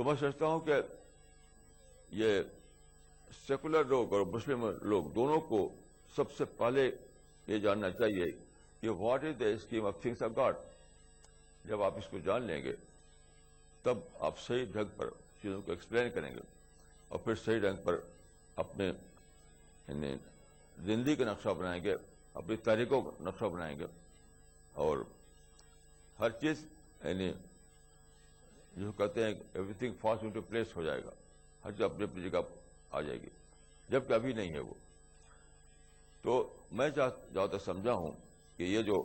میں سمجھتا ہوں کہ یہ سیکولر لوگ اور مسلم لوگ دونوں کو سب سے پہلے یہ جاننا چاہیے کہ what is the scheme of things of God. جب آپ اس کو جان لیں گے تب آپ صحیح ڈھنگ پر چیزوں کو ایکسپلین کریں گے اور پھر صحیح ڈھنگ پر اپنے یعنی زندگی کا نقشہ بنائیں گے, اپنی تاریخوں کا نقشہ بنائیں گے, اور ہر چیز یعنی جو کہتے ہیں everything falls into place ہو جائے گا, ہر چیز اپنی اپنی جگہ آ جائے گی, جبکہ ابھی نہیں ہے وہ. تو میں جہاں تک سمجھا ہوں کہ یہ جو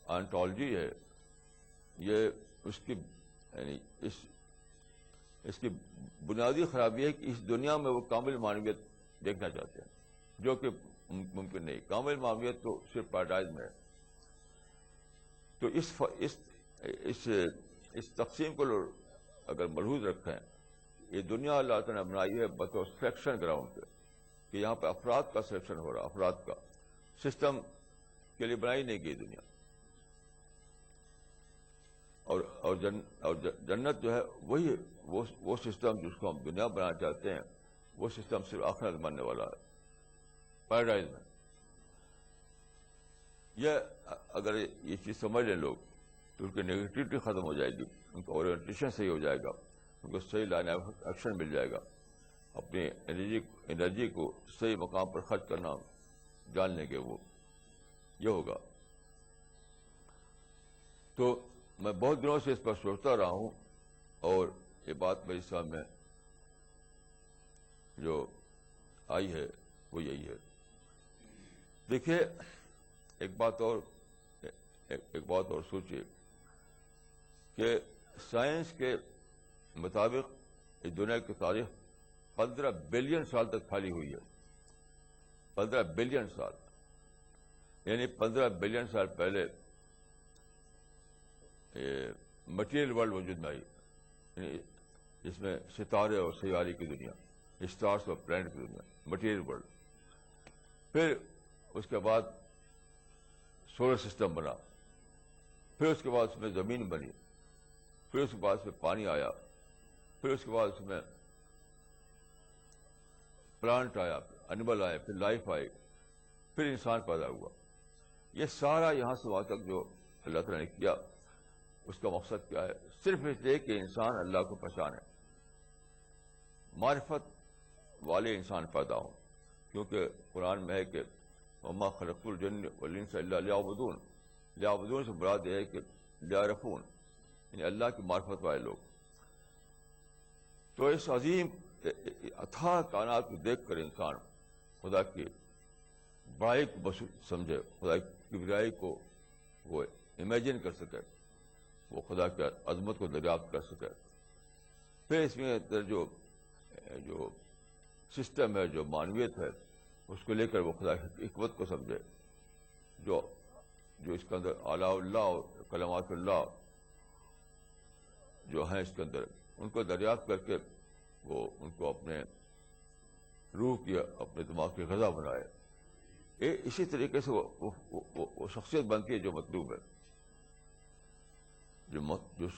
آنٹولوجی ہے یہ اس کی یعنی اس کی بنیادی خرابی ہے کہ اس دنیا میں وہ کامل معنویت دیکھنا چاہتے ہیں, جو کہ ممکن نہیں. کامل معنویت تو صرف پیراڈائز میں ہے. تو اس تقسیم کو اگر ملحوظ رکھیں, یہ دنیا اللہ تعالیٰ نے بنائی ہے بطور سلیکشن گراؤنڈ پہ, کہ یہاں پہ افراد کا سلیکشن ہو رہا, افراد کا سسٹم کے لیے بنائی نہیں گئی دنیا. اور جنت جو ہے وہی وہ سسٹم جس کو ہم دنیا بنانا چاہتے ہیں, وہ سسٹم صرف آخرت میں بننے والا ہے, پیراڈائز میں. یہ اگر یہ چیز سمجھ لیں لوگ تو ان کی نگیٹیوٹی ختم ہو جائے گی, ان کا اورینٹیشن صحیح ہو جائے گا, ان کو صحیح لائن آف ایکشن مل جائے گا, اپنی انرجی کو صحیح مقام پر خرچ کرنا جان لیں گے, وہ یہ ہوگا. تو میں بہت دنوں سے اس پر سوچتا رہا ہوں, اور یہ بات میری سامنے جو آئی ہے وہ یہی ہے. دیکھیے ایک بات اور سوچیے کہ سائنس کے مطابق اس دنیا کی تاریخ 15 بلین سال تک پھیلی ہوئی ہے. 15 بلین سال, یعنی 15 بلین سال پہلے مٹیریل ورلڈ وجود میں آئی, یعنی جس میں ستارے اور سیارے کی دنیا, اسٹارس اور پلانٹ کی دنیا, مٹیریل ورلڈ. پھر اس کے بعد سولر سسٹم بنا, پھر اس کے بعد اس میں زمین بنی, پھر اس کے بعد اس میں پانی آیا, پھر اس کے بعد اس میں پلانٹ آیا, اینیمل آئے, پھر لائف آئی, پھر انسان پیدا ہوا. یہ سارا یہاں سے وہاں تک جو اللہ تعالیٰ نے کیا, اس کا مقصد کیا ہے؟ صرف اس لیے کہ انسان اللہ کو پہچانے, معرفت والے انسان پیدا ہوں. کیونکہ قرآن میں ہے کہ وما خلقت الجن والانس الا لیعبدون. لیعبدون سے مراد یہ ہے کہ لیعرفون, یعنی اللہ کی معرفت والے لوگ. تو اس عظیم اتھاہ کائنات کو دیکھ کر انسان خدا کی بڑائی کو سمجھے, خدا کی بڑائی کو وہ امیجن کر سکے, وہ خدا کی عظمت کو دریافت کر سکے. پھر اس میں جو سسٹم ہے, جو معنویت ہے, اس کو لے کر وہ خدا کی حکمت کو سمجھے, جو اس کے اندر آلاء اللہ اور کلمات اللہ جو ہیں اس کے اندر, ان کو دریافت کر کے وہ ان کو اپنے روح کی, اپنے دماغ کی غذا بنائے. اسی طریقے سے وہ شخصیت بنتی ہے جو مطلوب ہے. جو مطلوب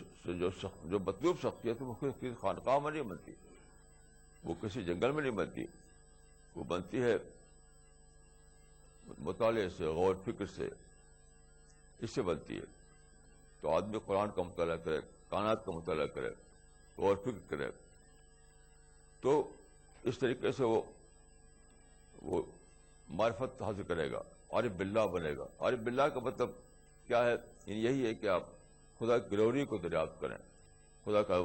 شخصیت ہے وہ کسی خانقاہ میں نہیں بنتی, وہ کسی جنگل میں نہیں بنتی, وہ بنتی ہے مطالعے سے, غور فکر سے, اس سے بنتی ہے. تو آدمی قرآن کا مطالعہ کرے, کائنات کا مطالعہ کرے, غور فکر کرے, تو اس طریقے سے وہ معرفت حاصل کرے گا, عارف باللہ بنے گا. عارف باللہ کا مطلب کیا ہے؟ یہی ہے کہ آپ خدا کی گلوری کو دریافت کریں, خدا کا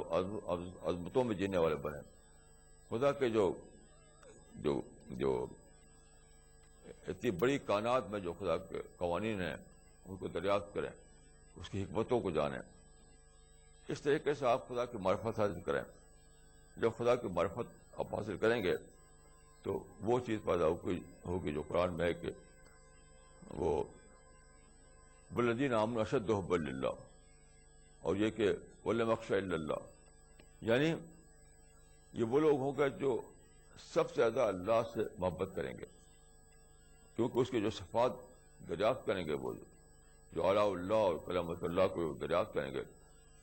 عظمتوں میں جینے والے بنیں, خدا کے جو اتنی بڑی کائنات میں جو خدا کے قوانین ہیں ان کو دریافت کریں, اس کی حکمتوں کو جانیں. اس طریقے سے آپ خدا کی معرفت حاصل کریں. جب خدا کی معرفت آپ حاصل کریں گے تو وہ چیز پیدا ہوگی جو قرآن میں ہے کہ وہ والذین آمنوا اشد حبا للہ, اور یہ کہ ولم یخش الا اللہ, یعنی یہ وہ لوگ ہوں گے جو سب سے زیادہ اللہ سے محبت کریں گے, کیونکہ اس کے جو صفات دریافت کریں گے, وہ جو آلاء اللہ اور کلمات اللہ کو دریافت کریں گے,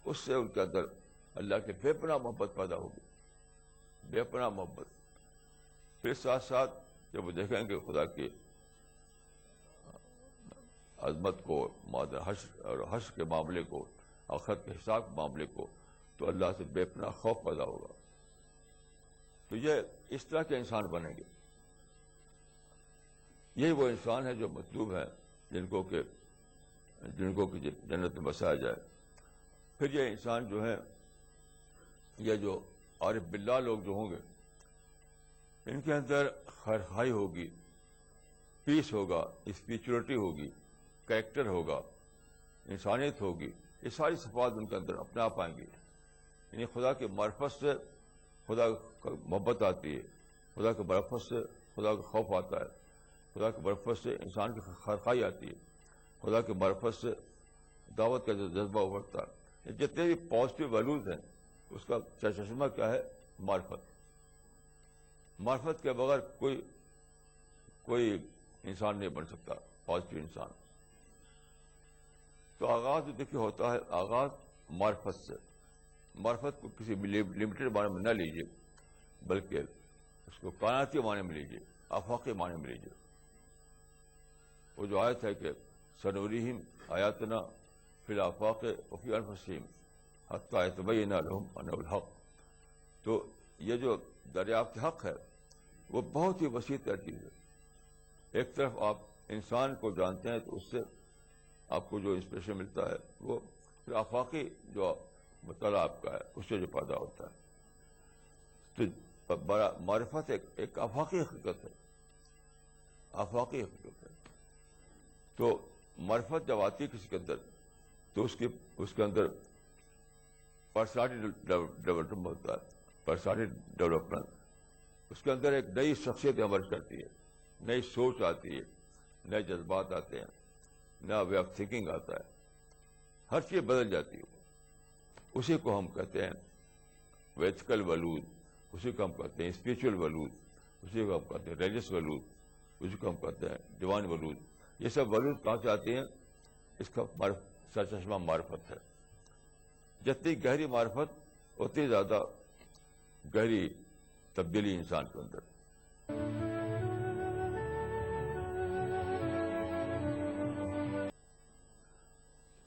اس سے ان کے اندر اللہ کے بے پناہ محبت پیدا ہوگی، بے پناہ محبت. پھر ساتھ ساتھ جب وہ دیکھیں گے خدا کی عظمت کو، مادر حشر اور حشر کے معاملے کو، آخرت کے حساب کے معاملے کو، تو اللہ سے بے پناہ خوف پیدا ہوگا. تو یہ اس طرح کے انسان بنیں گے. یہی وہ انسان ہے جو مطلوب ہے، جن کو کہ جنت میں بسایا جائے. پھر یہ انسان جو ہے، یہ جو عارف باللہ لوگ جو ہوں گے، ان کے اندر خیرخواہی ہوگی، پیس ہوگا، اسپریچولیٹی ہوگی، کریکٹر ہوگا، انسانیت ہوگی. یہ ساری صفات ان کے اندر اپنے آپ آئیں گی. یعنی خدا کی معرفت سے خدا کا محبت آتی ہے، خدا کی معرفت سے خدا کا خوف آتا ہے، خدا کی معرفت سے انسان کی خیرخواہی آتی ہے، خدا کی معرفت سے دعوت کا جذبہ ابھرتا ہے. جتنے بھی پازیٹیو ویلیوز ہیں، اس کا چشمہ کیا ہے؟ معرفت. معرفت کے بغیر کوئی انسان نہیں بن سکتا پازیٹیو انسان. تو آغاز دیکھیے ہوتا ہے، آغاز معرفت سے. معرفت کو کسی لمیٹڈ معنی میں نہ لیجیے، بلکہ اس کو کائناتی معنی میں لیجیے، آفاقی معنی میں لیجیے. وہ جو آیت ہے کہ سنوریہم آیاتنا فی الآفاق وفی انفسہم حتی یتبین لہم انہ الحق. تو یہ جو دریافت حق ہے وہ بہت ہی وسیع تر چیز ہے. ایک طرف آپ انسان کو جانتے ہیں تو اس سے آپ کو جو انسپریشن ملتا ہے وہ پھر آفاقی جو مطالعہ آپ کا ہے اس سے جو پیدا ہوتا ہے. تو معرفت ایک آفاقی حقیقت ہے، آفاقی حقیقت ہے. تو معرفت جب آتی ہے کسی کے اندر تو اس کے اندر پرسنالٹی ڈیولپمنٹ ہوتا ہے. پرسنالٹی ڈیولپمنٹ، اس کے اندر ایک نئی شخصیت ایمرج کرتی ہے، نئی سوچ آتی ہے، نئے جذبات آتے ہیں، نیا وے آف تھنکنگ آتا ہے، ہر چیز بدل جاتی ہے. اسی کو ہم کہتے ہیں ویتھیکل ویلوز، اسی کو ہم کہتے ہیں اسپریچول ویلوز، اسی کو ہم کہتے ہیں ریلیجس ویلوز، اسی کو ہم کہتے ہیں ڈیوائن ویلوز. یہ سب ویلوز کہاں سے آتی ہیں؟ اس کا سرچشمہ معرفت ہے. جتنی گہری معرفت اتنی زیادہ گہری تبدیلی انسان کے اندر.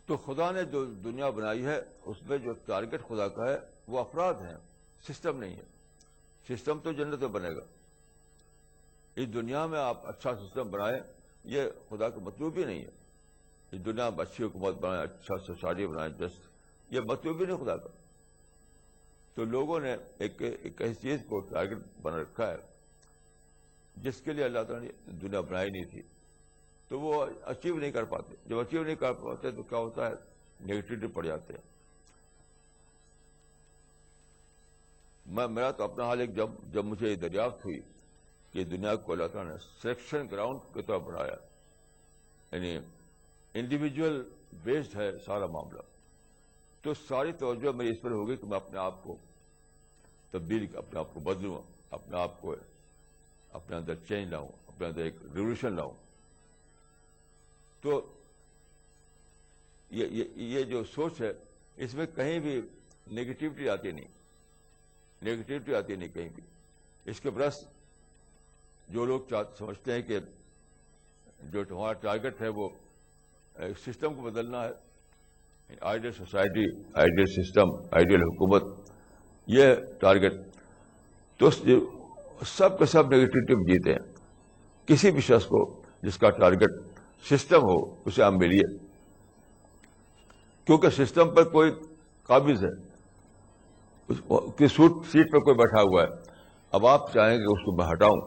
تو خدا نے جو دنیا بنائی ہے اس میں جو ٹارگٹ خدا کا ہے وہ افراد ہیں، سسٹم نہیں ہے. سسٹم تو جنت میں بنے گا. اس دنیا میں آپ اچھا سسٹم بنائیں، یہ خدا کا مطلوب ہی نہیں ہے. اس دنیا میں اچھی حکومت بنائیں، اچھا سوسائٹی بنائیں، جسٹ، یہ مطلوب ہی نہیں خدا کا. تو لوگوں نے ایک ایسی چیز کو ٹارگٹ بنا رکھا ہے جس کے لیے اللہ تعالیٰ نے دنیا بنائی نہیں تھی. تو وہ اچیو نہیں کر پاتے. جب اچیو نہیں کر پاتے تو کیا ہوتا ہے؟ نیگیٹیوٹی پڑ جاتے ہیں. میرا تو اپنا حال ایک جب مجھے یہ دریافت ہوئی کہ دنیا کو اللہ تعالیٰ نے سلیکشن گراؤنڈ کی طرف بڑھایا، یعنی انڈیویجول بیسڈ ہے سارا معاملہ، تو ساری توجہ میری اس پر ہوگی کہ میں اپنے آپ کو تبدیل، اپنے آپ کو بدلوں، اپنے آپ کو اپنے اندر چینج لاؤں، اپنے اندر ایک ریولیوشن لاؤں. تو یہ جو سوچ ہے اس میں کہیں بھی نیگیٹیوٹی آتی نہیں، نیگیٹیوٹی آتی نہیں کہیں بھی. اس کے برعکس جو لوگ سمجھتے ہیں کہ جو ہمارا ٹارگٹ ہے وہ ایک سسٹم کو بدلنا ہے، ideal society, ideal system, ideal حکومت، یہ ٹارگٹ، تو سب کے سب نیگیٹیوٹی میں جیتے ہیں. کسی بھی شخص کو جس کا ٹارگٹ سسٹم ہو اسے آپ ملیے، کیونکہ سسٹم پر کوئی قابض ہے، اس کی سیٹ پر کوئی بیٹھا ہوا ہے. اب آپ چاہیں کہ اس کو میں ہٹاؤں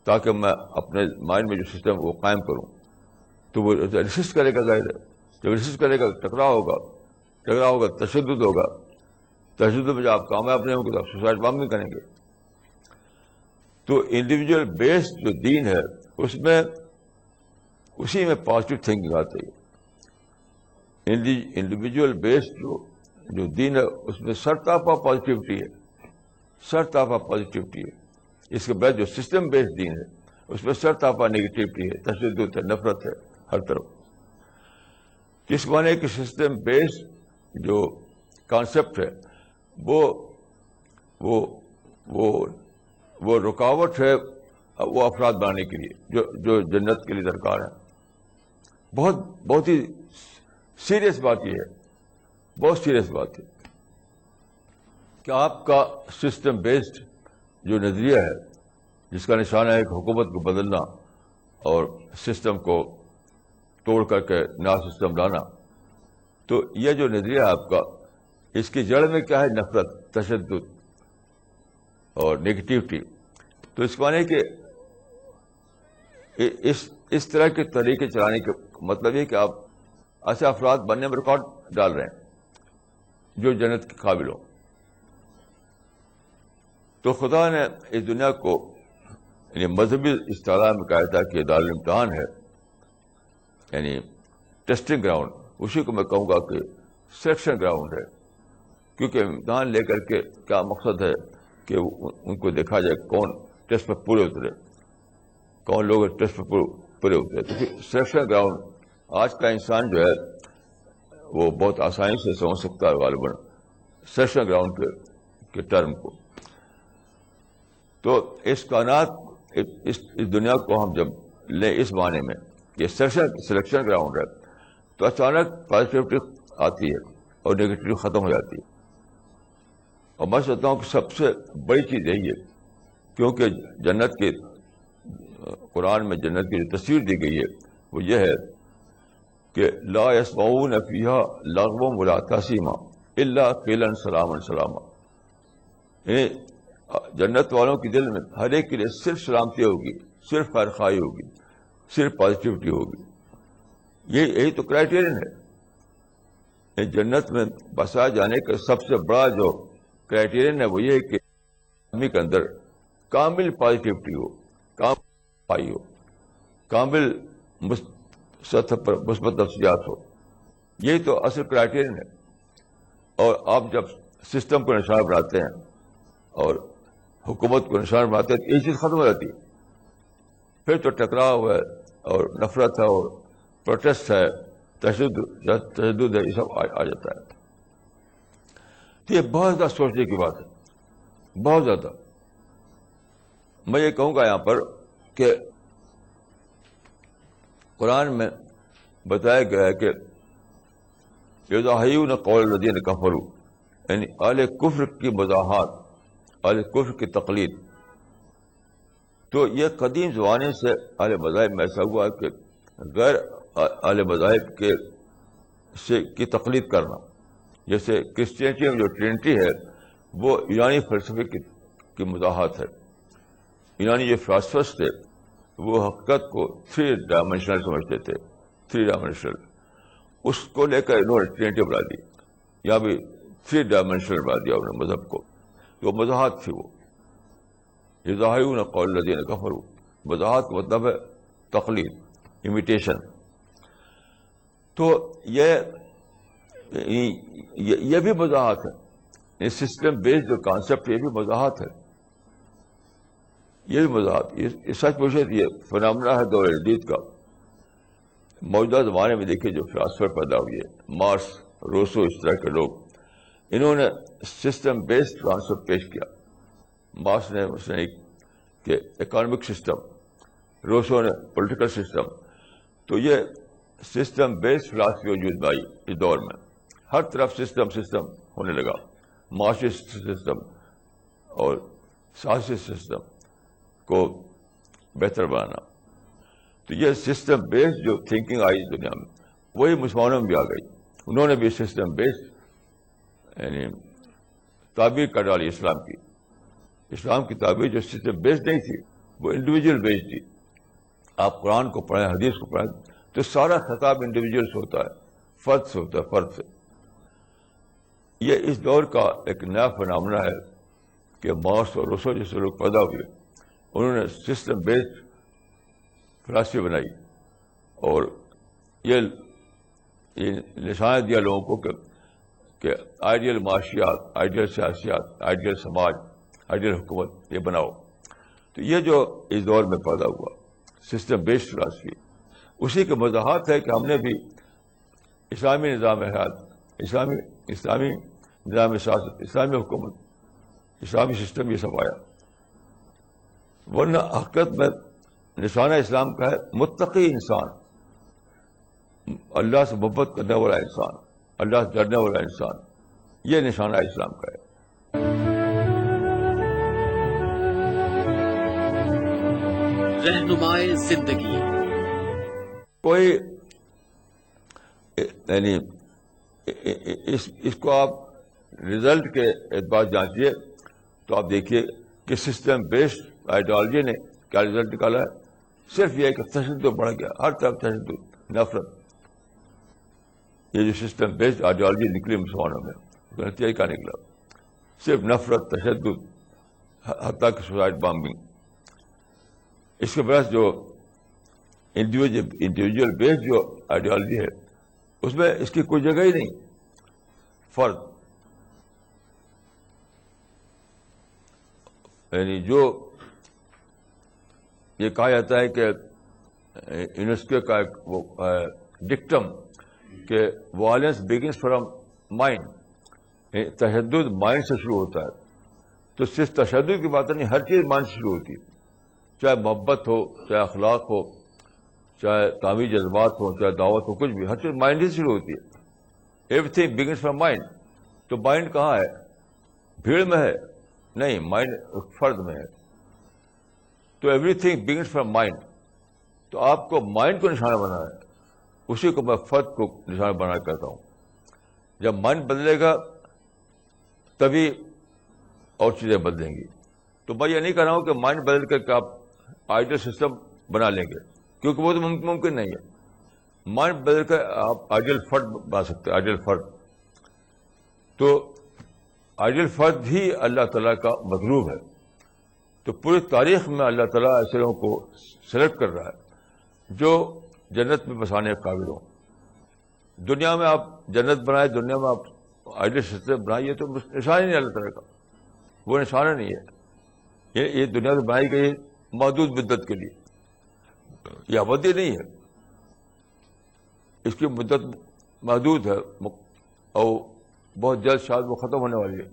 تاکہ میں اپنے مائنڈ میں جو سسٹم وہ قائم کروں، تو وہ ریسسٹ کرے گا. ظاہر ہے جب ریسسٹ کرے گا ٹکراؤ ہوگا، تشدد ہوگا. تشدد میں جب آپ کامیاب نہیں ہوں گے تو آپ سوسائڈ بام نہیں کریں گے. تو انڈیویجول بیسڈ جو دین ہے اس میں اسی میں پازیٹیو تھنکنگ آتی ہے. انڈیویجول بیسڈ جو دین ہے اس میں سرتاپا پازیٹیوٹی ہے، سرتاپا پازیٹیوٹی ہے. اس کے بعد جو سسٹم بیسڈ دین ہے اس میں سرتاپا نیگیٹیوٹی ہے، تشدد ہے، نفرت ہے ہر طرف. اس معنی کہ سسٹم بیسڈ جو کانسیپٹ ہے وہ وہ وہ وہ رکاوٹ ہے وہ افراد بنانے کے لیے جو جنت کے لیے درکار ہے. بہت ہی سیریس بات یہ ہے, بہت سیریس بات ہے کہ آپ کا سسٹم بیسڈ جو نظریہ ہے, جس کا نشانہ ہے کہ حکومت کو بدلنا اور سسٹم کو توڑ کر کے نیا سسٹم لانا, تو یہ جو نظریہ ہے آپ کا, اس کی جڑ میں کیا ہے؟ نفرت, تشدد اور نگیٹیوٹی. تو اس معنی کہ اس طرح کے طریقے چلانے کا مطلب یہ کہ آپ ایسے افراد بننے میں ریکارڈ ڈال رہے ہیں جو جنت کے قابل ہوں. تو خدا نے اس دنیا کو یعنی مذہبی اصطلاح میں کہا تھا کہ دارالامتحان ہے, یعنی ٹیسٹنگ گراؤنڈ. اسی کو میں کہوں گا کہ سلیکشن گراؤنڈ ہے, کیونکہ امتحان لے کر کے کیا مقصد ہے کہ ان کو دیکھا جائے کون ٹیسٹ پر پورے اترے, کون لوگ ٹیسٹ پر پورے اترے. تو سلیکشن گراؤنڈ آج کا انسان جو ہے وہ بہت آسانی سے سمجھ سکتا ہے غالباً سلیکشن گراؤنڈ کے ٹرم کو. تو اس کائنات اس دنیا کو ہم جب لیں اس معنی میں کہ سلیکشن گراؤنڈ ہے, تو اچانک پازیٹیوٹی آتی ہے اور نگیٹیوٹی ختم ہو جاتی ہے. اور میں سمجھتا ہوں کہ سب سے بڑی چیز یہی ہے, کیونکہ جنت کے قرآن میں جنت کی جو تصویر دی گئی ہے وہ یہ ہے کہ لا يسمعون فيها لغوا ولا تأثیما الا قیلا سلاما سلاما. یعنی جنت والوں کے دل میں ہر ایک کے لیے صرف سلامتی ہوگی, صرف خیر خواہی ہوگی, صرف پازیٹیوٹی ہوگی. یہی تو کرائٹیرین ہے. جنت میں بسائے جانے کا سب سے بڑا جو کرائٹیرین ہے وہ یہ ہے کہ آدمی کے اندر کامل پازیٹیوٹی ہو, کامل خواہی ہو, کامل سطح پر مثبت نفسیات ہو. یہی تو اصل کرائٹیرین ہے. اور آپ جب سسٹم کو نشانہ بناتے ہیں اور حکومت کو نشانہ بناتے ہیں تو یہ چیز ختم ہو جاتی ہے. پھر تو ٹکراؤ ہے اور نفرت ہے اور پروٹیسٹ ہے, تشدد ہے, یہ سب آ جاتا ہے. تو یہ بہت زیادہ سوچنے کی بات ہے, بہت زیادہ. میں یہ کہوں گا یہاں پر کہ قرآن میں بتایا گیا ہے کہ یضاہیون قول الذین کفروا, یعنی اہل کفر کی مزاحات, اہل کفر کی تقلید. تو یہ قدیم زمانے سے اہل مذاہب میں ایسا ہوا کہ غیر اہل مذاہب کی تقلید کرنا. جیسے کرسچینٹی میں جو ٹرینٹی ہے وہ یونانی فلسفے کی مزاحات ہے. یونانی جو فلاسفرس تھے وہ حقیقت کو 3 ڈائمینشنل سمجھتے تھے, 3 ڈائمینشنل. اس کو لے کر انہوں نے ٹرینٹی بنا دی, یا بھی 3 ڈائمینشنل بنا دیا انہوں نے مذہب کو. جو مزاحات تھی وہ یضاہیون قول الذین کفروا, مزاحات کا مطلب ہے تقلید, امیٹیشن. تو یہ بھی مزاحات ہے. سسٹم بیسڈ جو کانسیپٹ یہ بھی مزاحات ہے, یہ بھی مزاحات. یہ سچ پوچھے یہ فنامنا ہے دور جدید کا. موجودہ زمانے میں دیکھیے جو فلاسفر پیدا ہوئے, مارکس, روسو, اس طرح کے لوگ, انہوں نے سسٹم بیسڈ کانسیپٹ پیش کیا. مارکس نے اس نے کہ اکانومک سسٹم, روسو نے پولیٹیکل سسٹم. تو یہ سسٹم بیسڈ فلاسفی وجود میں آئی اس دور میں. ہر طرف سسٹم ہونے لگا, معاشی سسٹم اور سیاسی سسٹم کو بہتر بنانا. تو یہ سسٹم بیسڈ جو تھنکنگ آئی دنیا میں وہی مسلمانوں میں بھی آ گئی. انہوں نے بھی سسٹم بیسڈ یعنی تعبیر کر ڈالی اسلام کی. اسلام کی تعبیر جو سسٹم بیسڈ نہیں تھی وہ انڈیویجول بیسڈ تھی. آپ قرآن کو پڑھیں, حدیث کو پڑھیں تو سارا خطاب انڈیویجول سے ہوتا ہے, فرد سے ہوتا ہے, فرد سے. یہ اس دور کا ایک نیا فنامنا ہے کہ مارکس اور روسو جیسے لوگ پیدا ہوئے, انہوں نے سسٹم بیسڈ فلاسفی بنائی اور یہ نشانہ دیا لوگوں کو کہ آئیڈیل معاشیات, آئیڈیل سیاسیات, آئیڈیل سماج, آئیڈیل حکومت یہ بناؤ. تو یہ جو اس دور میں پیدا ہوا سسٹم بیسڈ فلاسفی, اسی کے وضاحت ہے کہ ہم نے بھی اسلامی نظام حیات, اسلامی نظام سیاست، اسلامی حکومت، اسلامی سسٹم، یہ سب آیا. ورنہ حقیقت میں نشانہ اسلام کا ہے متقی انسان، اللہ سے محبت کرنے والا انسان، اللہ سے ڈرنے والا انسان. یہ نشانہ اسلام کا ہے. رہنمائے زندگی. کوئی یعنی اس کو آپ رزلٹ کے اعتبار جانچیے تو آپ دیکھیے کہ سسٹم بیسڈ آئیڈیالوجی نے کیا رزلٹ نکالا ہے. صرف یہ کہ تشدد بڑھ گیا، ہر طرف تشدد، نفرت. یہ جو سسٹم بیسڈ آئیڈیالوجی نکلی مسلمانوں میں، نتیجہ کیا نکلا؟ صرف نفرت، تشدد، حتیٰ کہ سوسائڈ بامبنگ. اس کے برعکس جو انڈیویجول بیسڈ جو آئیڈیالوجی ہے اس میں اس کی کوئی جگہ ہی نہیں. فرد یعنی جو یہ کہا جاتا ہے کہ یونیسکو کا ایک وہ ڈکٹم کہ وائلنس بگنس فرام مائنڈ، تشدد مائنڈ سے شروع ہوتا ہے. تو صرف تشدد کی بات نہیں، ہر چیز مائنڈ سے شروع ہوتی ہے، چاہے محبت ہو، چاہے اخلاق ہو، چاہے تعمیری جذبات ہو، چاہے دعوت ہو، کچھ بھی، ہر چیز مائنڈ سے شروع ہوتی ہے. Every thing begins from mind. تو مائنڈ کہاں ہے؟ بھیڑ میں ہے؟ نہیں، مائنڈ فرد میں ہے. تو every thing begins from mind. تو آپ کو مائنڈ کو نشانہ بنانا ہے، اسی کو میں فرد کو نشانہ بنا کہتا ہوں. جب مائنڈ بدلے گا تبھی اور چیزیں بدلیں گی. تو میں یہ نہیں کہہ رہا ہوں کہ مائنڈ بدل کر کے آپ آئیڈیل سسٹم بنا لیں گے، کیونکہ وہ تو ممکن نہیں ہے. مائنڈ بدل کر آپ آئیڈیل فرد بنا سکتے ہیں، آئیڈیل فرد. تو آئیڈیل فرد ہی اللہ تعالیٰ کا مطلوب ہے. تو پوری تاریخ میں اللہ تعالیٰ ایسے لوگوں کو سلیکٹ کر رہا ہے جو جنت میں بسانے کے قابل ہوں. دنیا میں آپ جنت بنائے، دنیا میں آپ آئیڈیل سسٹم بنائیے، تو نشان ہی نہیں اللہ تعالیٰ کا، وہ نشانہ نہیں ہے. یہ دنیا سے بنائی گئی محدود مدت کے لیے، یہ ابدی نہیں ہے. اس کی مدت محدود ہے اور بہت جلد شاید وہ ختم ہونے والی ہے.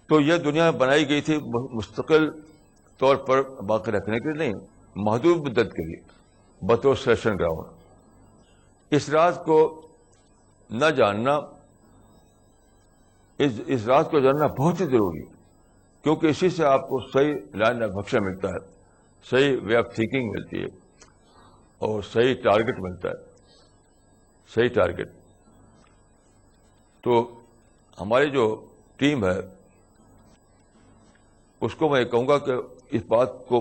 تو یہ دنیا بنائی گئی تھی مستقل طور پر باقی رکھنے کے لیے نہیں، محدود مدت کے لیے، بطور سلیکشن گراؤنڈ. اس راز کو نہ جاننا، اس راز کو جاننا بہت ہی ضروری ہے، کیونکہ اسی سے آپ کو صحیح لائن آف ایکشن ملتا ہے، صحیح وے آف تھنکنگ ملتی ہے، اور صحیح ٹارگٹ ملتا ہے، صحیح ٹارگٹ. تو ہماری جو ٹیم ہے اس کو میں کہوں گا کہ اس بات کو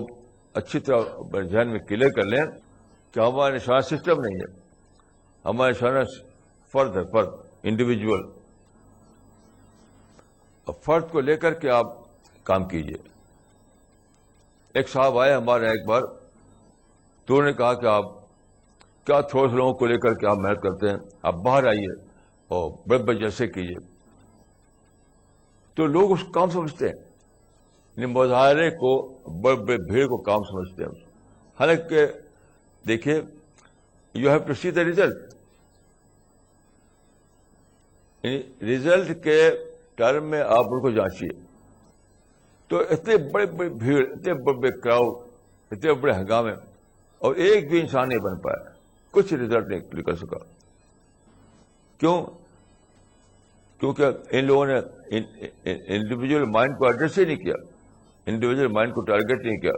اچھی طرح ذہن میں کلیئر کر لیں کہ ہمارا نشانہ سسٹم نہیں ہے، ہمارا نشانہ فرد ہے، فرد، انڈیویجول. فرد کو لے کر کے آپ کام کیجیے. ایک صاحب آئے ہمارے ایک بار، تو انہوں نے کہا کہ آپ کیا تھوڑے سے لوگوں کو لے کر کے آپ محنت کرتے ہیں، آپ باہر آئیے اور بڑے بڑے جلسے کیجیے. تو لوگ اس کو کام سمجھتے ہیں، یعنی مظاہرے کو، بڑے بڑے بھیڑ کو کام سمجھتے ہیں. حالانکہ دیکھیے، you have to see the result. یعنی ریزلٹ کے ٹرم میں آپ ان کو جانچیے. تو اتنے بڑے بڑے بھیڑ، اتنے بڑے بڑے کراؤڈ، اتنے بڑے ہنگامے، اور ایک بھی انسان نہیں بن پایا، کچھ ریزلٹ نہیں نکل سکا. کیوں؟ کیونکہ ان لوگوں نے انڈیویجول مائنڈ کو ایڈریس ہی نہیں کیا، انڈیویجول مائنڈ کو ٹارگیٹ نہیں کیا،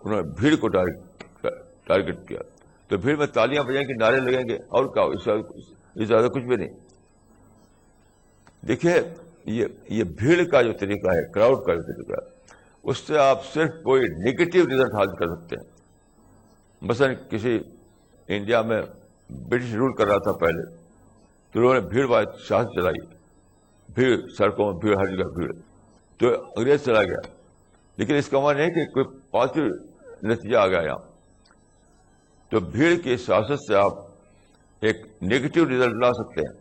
انہوں نے بھیڑ کو ٹارگیٹ کیا. تو بھیڑ میں تالیاں بجائیں گے، نعرے لگیں گے، اور کیا، اس زیادہ کچھ بھی نہیں. دیکھیے، یہ بھیڑ کا جو طریقہ ہے، کراؤڈ کا جو طریقہ ہے، اس سے آپ صرف کوئی نگیٹو ریزلٹ حاصل کر سکتے ہیں. مثلا کسی انڈیا میں برٹش رول کر رہا تھا پہلے، تو انہوں نے بھیڑ والی سیاست چلائی، بھیڑ سڑکوں میں، بھیڑ ہر جگہ بھیڑ، تو انگریز چلا گیا. لیکن اس کا معنی ہے کہ کوئی پازیٹیو نتیجہ آ گیا یہاں. تو بھیڑ کی سیاست سے آپ ایک نگیٹو ریزلٹ لا سکتے ہیں،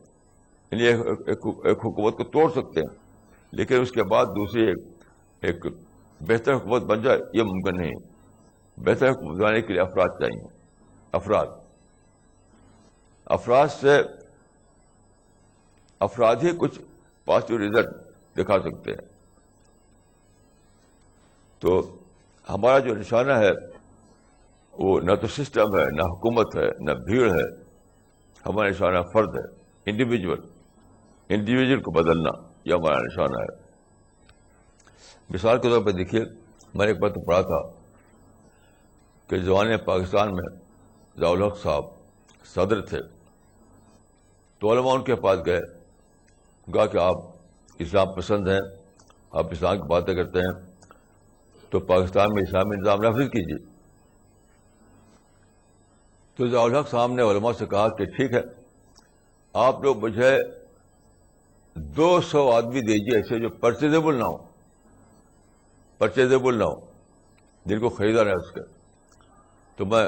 یعنی ایک حکومت کو توڑ سکتے ہیں، لیکن اس کے بعد دوسری ایک بہتر حکومت بن جائے، یہ ممکن نہیں. بہتر حکومت بنانے کے لیے افراد چاہیے. افراد سے افراد ہی کچھ پازیٹو رزلٹ دکھا سکتے ہیں. تو ہمارا جو نشانہ ہے وہ نہ تو سسٹم ہے، نہ حکومت ہے، نہ بھیڑ ہے. ہمارا نشانہ فرد ہے، انڈیویجول کو بدلنا، یہ ہمارا نشانہ ہے. مثال کے طور پہ دیکھیے، میں نے ایک بات پڑھا تھا کہ زمانے پاکستان میں ضیاء الحق صاحب صدر تھے، تو علماء ان کے پاس گئے، کہا کہ آپ اسلام پسند ہیں، آپ اسلام کی باتیں کرتے ہیں، تو پاکستان میں اسلامی نظام نافذ کیجیے. تو ضیاء الحق صاحب نے علماء سے کہا کہ ٹھیک ہے، آپ لوگ مجھے 200 آدمی دیجیے ایسے جو پرچیزیبل نہ ہو، جن کو خریدا نہ اس کے، تو میں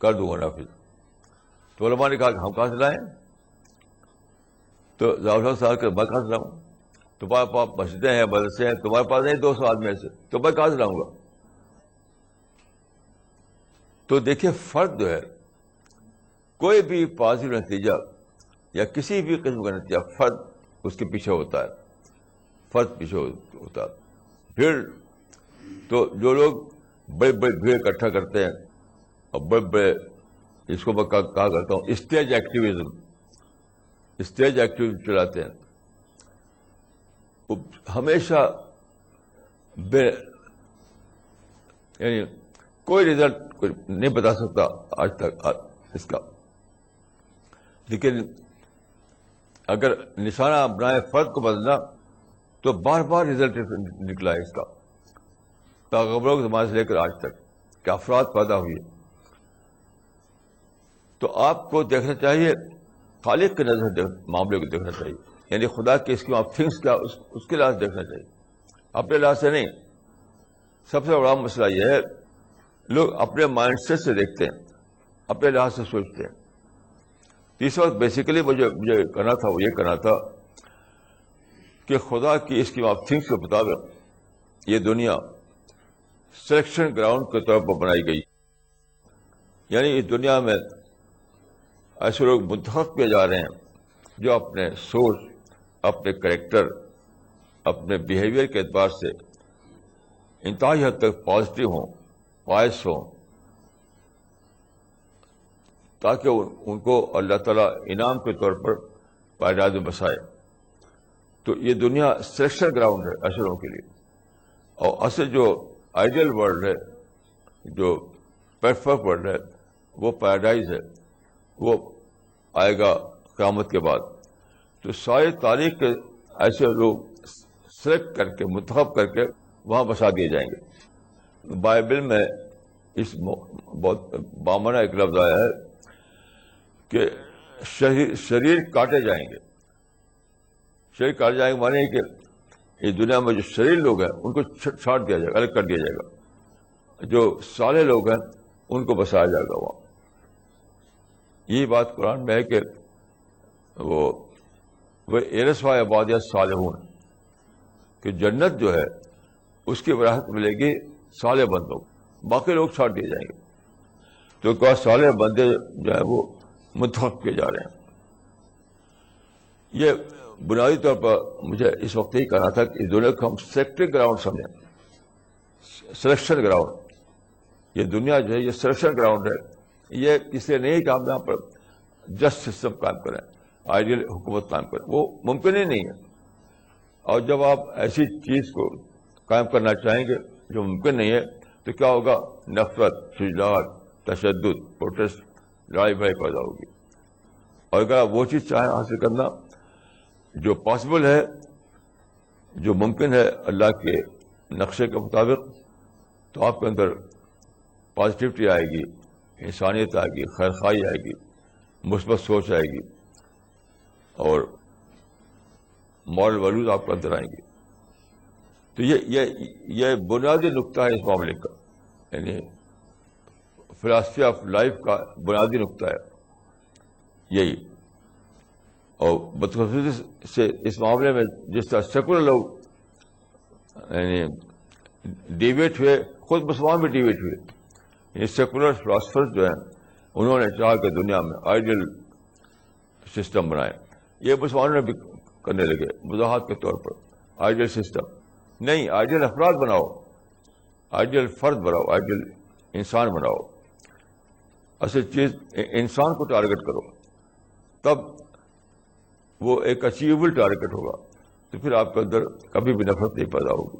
کر دوں گا نافذ. تو علماء نے کہا کہ ہم کہاں سے لائیں؟ تو ضیاء الحق صاحب کہ میں کہاں سے لاؤں؟ تمہارے پاس مسجدیں ہیں، مدرسے ہیں، تمہارے پاس نہیں 200 آدمی ایسے، تو میں کہاں سے لاؤں گا؟ تو دیکھیے، فرد جو ہے، کوئی بھی پازیٹو نتیجہ یا کسی بھی قسم کا نتیجہ فرد اس کے پیچھے ہوتا ہے، فرد پیچھے ہوتا ہے. بھیڑ تو جو لوگ بڑے بڑے بھیڑ اکٹھا کرتے ہیں اور بڑے بڑے، اس کو میں کہا کرتا ہوں اسٹیج ایکٹیویزم چلاتے ہیں، وہ ہمیشہ یعنی کوئی رزلٹ نہیں بتا سکتا آج تک اس کا. لیکن اگر نشانہ بنائے فرد کو بدلنا، تو بار بار رزلٹ نکلا ہے اس کا، پیغمبروں کے زمانے سے لے کر آج تک کہ افراد پیدا ہوئے. تو آپ کو دیکھنا چاہیے خالق کی نظر سے معاملے کو دیکھنا چاہیے، یعنی خدا کے اسکیم آف تھنگس کیا اس کے لحاظ سے دیکھنا چاہیے، اپنے لحاظ سے نہیں. سب سے بڑا مسئلہ یہ ہے، لوگ اپنے مائنڈ سیٹ سے دیکھتے ہیں، اپنے لحاظ سے سوچتے ہیں. اس وقت بیسیکلی مجھے کرنا تھا، وہ یہ کرنا تھا کہ خدا کی اسکیم آف تھنگس کے مطابق یہ دنیا سلیکشن گراؤنڈ کے طور پر بنائی گئی. یعنی اس دنیا میں ایسے لوگ منتخب کیے جا رہے ہیں جو اپنے سوچ، اپنے کریکٹر، اپنے بیہیویئر کے اعتبار سے انتہائی حد تک پازیٹو ہوں، پائس ہوں، تاکہ ان کو اللہ تعالیٰ انعام کے طور پر پائیداد میں بسائے. تو یہ دنیا سلیکشن گراؤنڈ ہے ایسے لوگوں کے لیے. اور اصل جو آئیڈیل ورلڈ ہے، جو پرفیکٹ ورلڈ ہے، وہ پیراڈائز ہے، وہ آئے گا قیامت کے بعد. تو ساری تاریخ کے ایسے لوگ سلیکٹ کر کے، منتخب کر کے وہاں بسا دیے جائیں گے. بائبل میں اس بہت بامانہ ایک لفظ آیا ہے کہ شریر کاٹے جائیں گے. شریر کاٹے جائیں گے مانے کہ اس دنیا میں جو شریر لوگ ہیں ان کو چھاٹ دیا جائے گا، الگ کر دیا جائے گا. جو صالح لوگ ہیں ان کو بسایا جائے گا وہاں. یہی بات قرآن میں ہے کہ وہ ایرثوا عبادی صالحون، کہ جنت جو ہے اس کی وراثت ملے گی صالح بندوں، باقی لوگ چھاٹ دیے جائیں گے. تو کہا صالح بندے جو ہے وہ منتخب کیے جا رہے ہیں. یہ بنیادی طور پر مجھے اس وقت ہی کہنا تھا کہ اس دنیا کو ہم سلیکٹنگ گراؤنڈ سمجھیں، سلیکشن گراؤنڈ. یہ دنیا جو ہے یہ سلیکشن گراؤنڈ ہے. یہ اس لیے نہیں کہ ہم یہاں پر جسٹ سسٹم قائم کریں، آئیڈیل حکومت قائم کریں، وہ ممکن ہی نہیں ہے. اور جب آپ ایسی چیز کو قائم کرنا چاہیں گے جو ممکن نہیں ہے، تو کیا ہوگا؟ نفرت، شجاعت، تشدد، پروٹیسٹ، لڑائی بھائی پیدا ہوگی. اور اگر آپ وہ چیز چاہیں حاصل کرنا جو پاسبل ہے، جو ممکن ہے اللہ کے نقشے کے مطابق، تو آپ کے اندر پازیٹیوٹی آئے گی، انسانیت آئے گی، خیرخواہی آئے گی، مثبت سوچ آئے گی، اور مورل ویلیوز آپ کے اندر آئیں گی. تو یہ بنیادی نقطہ ہے اس معاملے کا، یعنی فلاسفی آف لائف کا بنیادی نقطہ ہے یہی. اور بدقسمتی سے اس معاملے میں جس طرح سیکولر لوگ یعنی ڈیویٹ ہوئے، خود مسلمان بھی ڈیویٹ ہوئے. یعنی سیکولر فلاسفر جو ہیں انہوں نے چاہا کہ دنیا میں آئیڈیل سسٹم بنائے، یہ مسلمانوں نے بھی کرنے لگے وضاحت کے طور پر. آئیڈیل سسٹم نہیں, آئیڈیل افراد بناؤ, آئیڈیل فرد بناؤ, آئیڈیل انسان بناؤ. اصل چیز انسان کو ٹارگٹ کرو, تب وہ ایک اچیویبل ٹارگٹ ہوگا. تو پھر آپ کے اندر کبھی بھی نفرت نہیں پیدا ہوگی.